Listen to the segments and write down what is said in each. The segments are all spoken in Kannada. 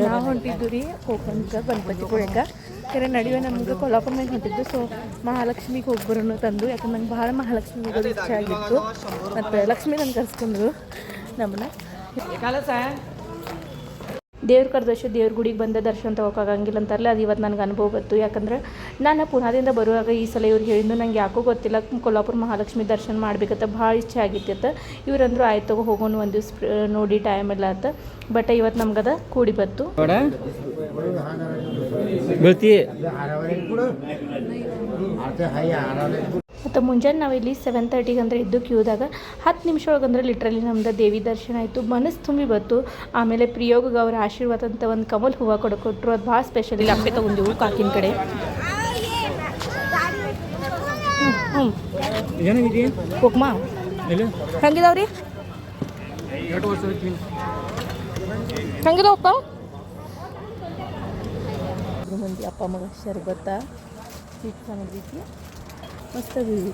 ನಾವು ಹೊಂಟಿದ್ದು ರೀ ಕೋಕನ್ಗೆ ಗಣಪತಿ ಕೊಡಕ್ಕೆ ಕೆರೆ ನಡುವೆ ನಮ್ಗೆ ಕೊಲ್ಲಾಪುರ ಮ್ಯಾಗ ಹೊಂಟಿದ್ದು. ಸೊ ಮಹಾಲಕ್ಷ್ಮಿಗೆ ಹೋಗಿ ಬರೋಣ ತಂದು, ಯಾಕಂದ್ರೆ ನಂಗೆ ಭಾಳ ಮಹಾಲಕ್ಷ್ಮಿ ಹೋಗೋದು ಇಷ್ಟ ಆಗಿತ್ತು. ಮತ್ತು ಲಕ್ಷ್ಮಿ ನನ್ನ ಕರ್ಸ್ಕೊಂಡ್ರು ನಮ್ಮನ್ನ. ದೇವ್ರ ಕರೆದಷ್ಟು ದೇವ್ರ ಗುಡಿಗೆ ಬಂದ ದರ್ಶನ ತೊಗೋಕ್ಕಾಗಂಗಿಲ್ಲ ಅಂತಾರಲ್ಲ, ಅದು ಇವತ್ತು ನನಗೆ ಅನುಭವ ಬಂತು. ಯಾಕಂದ್ರೆ ನಾನು ಪುನಾದಿಂದ ಬರುವಾಗ ಈ ಸಲ ಇವ್ರಿಗೆ ಹೇಳಿದ್ದು ನಂಗೆ ಯಾಕೋ ಗೊತ್ತಿಲ್ಲ, ಕೊಲ್ಲಾಪುರ ಮಹಾಲಕ್ಷ್ಮಿ ದರ್ಶನ ಮಾಡ್ಬೇಕಂತ ಭಾಳ ಇಚ್ಛೆ ಆಗಿತ್ತು. ಇವ್ರಂದ್ರು ಆಯ್ತು ತಗೋ ಹೋಗೋಣ ಒಂದು ದಿವ್ಸ ನೋಡಿ ಟೈಮ್ ಎಲ್ಲ ಆತ. ಬಟ್ ಇವತ್ತು ನಮ್ಗದ ಕೂಡಿ ಬತ್ತು. ಮತ್ತು ಮುಂಜಾನೆ ನಾವಿಲ್ಲಿ 7:30 ಅಂದ್ರೆ ಇದ್ದು ಕ್ಯೂದಾಗ 10 ನಿಮಿಷ ಒಳಗಂದ್ರೆ ಲಿಟ್ರಲಿ ನಮ್ದು ದೇವಿ ದರ್ಶನ ಆಯಿತು. ಮನಸ್ಸು ತುಂಬಿ ಬಂತು. ಆಮೇಲೆ ಪ್ರಿಯೋಗ ಅವ್ರ ಆಶೀರ್ವಾದ ಅಂತ ಒಂದು ಕಮಲ್ ಹೂವು ಕೊಟ್ಟರು, ಅದು ಭಾಳ ಸ್ಪೆಷಲ್. ಇಲ್ಲಿ ಅಪ್ಪೆ ತೊಗೊಂಡಿವು ಕಾಕಿನ ಕಡೆ. ಕುಕ್ಮ ಹೆಂಗಿದಾವ್ರಿ? ಹೆಂಗಿದಾವಪ್ಪ? ಮಂದಿ ಅಪ್ಪ ಮಗ ಶರ್ಬತ್ತ ಸ್ವೀಟ್ ಸಾಮಗ್ರಿ ಮಸ್ತ್ ಬೀಳಿ.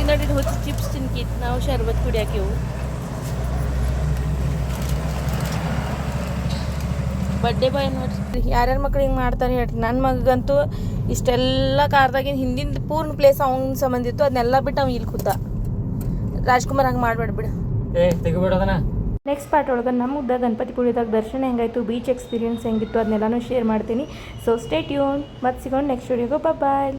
ನೋಡಿ ಹೊತ್ತು ಚಿಪ್ಸ್ ತಿನ್ಕಿತ್ತು, ನಾವು ಶರ್ಬತ್ ಕುಡಿಯಾಕಿವು. ಬರ್ಡೇ ಬಾಯ್ ನೋಡ್ರಿ, ಯಾರ್ಯಾರ ಮಕ್ಳು ಹಿಂಗೆ ಮಾಡ್ತಾರೆ ಹೇಳ್ರಿ. ನನ್ನ ಮಗಂತೂ ಇಷ್ಟೆಲ್ಲ ಕಾರ್ದಾಗಿನ ಹಿಂದಿನ ಪೂರ್ಣ ಪ್ಲೇಸ್ ಅವ್ನ ಸಂಬಂಧ ಇತ್ತು, ಅದನ್ನೆಲ್ಲ ಬಿಟ್ಟು ಅವ್ನು ಇಲ್ಲಿ ಕೂತ. ರಾಜ್ಕುಮಾರ್ ಹಂಗೆ ಮಾಡ್ಬೇಡ ಬಿಡು. ನೆಕ್ಸ್ಟ್ ಪಾರ್ಟ್ ಒಳಗೆ ನಮ್ಮದ ಗಣಪತಿಪುರದಾಗ ದರ್ಶನ ಹೆಂಗಾಯಿತು, ಬೀಚ್ ಎಕ್ಸ್ಪೀರಿಯನ್ಸ್ ಹೆಂಗಿತ್ತು ಅದನ್ನೆಲ್ಲನೂ ಶೇರ್ ಮಾಡ್ತೀನಿ. So stay tune. ಮತ್ತೆ ಸಿಗೋಣ ನೆಕ್ಸ್ಟ್ ವಿಡಿಯೋಗೆ. ಬಾಯ್.